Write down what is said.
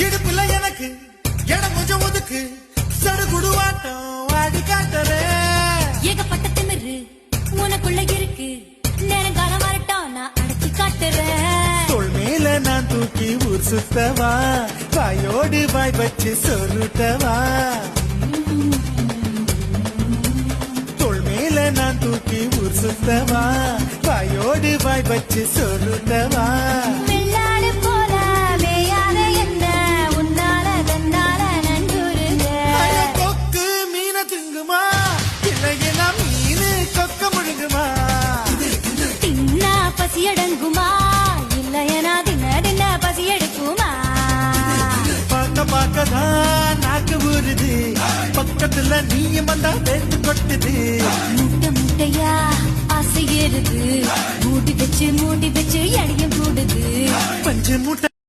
இடுப்புல எனக்கு இடம் கொஞ்சம் ஒதுக்கு சடுகுடுவாட்டம் ஆடி காட்டுறேன். ஏகப்பட்ட திமிரு உனக்குள்ள இருக்கு நேரங்காலம் வரட்டும் நான் அடைச்சி காட்டுறேன். தோள் மேல நான் தூக்கி ஊர் சுத்தவா வாயோடு வாய் வச்சு சொருட்டவா. தோள் மேல நான் தூக்கி ஊர் சுத்தவா வாயோடு வாய் வச்சு சொருட்டவா. வெள்ளாடு போல மேயாத என்ன உன்னால தன்னால நன்றுருங்க. கொக்கு மீன திங்குமா இல்லையா மீனு கொக்க முழுங்குமா. தின்னா பசி அடங்குமா இல்லையனா தின்ன தின்ன பசி எடுக்குமா. பார்க்க பார்க்கதான் நாக்கு ஊறுது பக்கத்துல நீயும் வந்தா வேட்டு கொட்டுது. முட்டை முட்டையா ஆசை ஏறுது மூடி வச்சு எடையும் கூடுது. பஞ்சு மூட்டை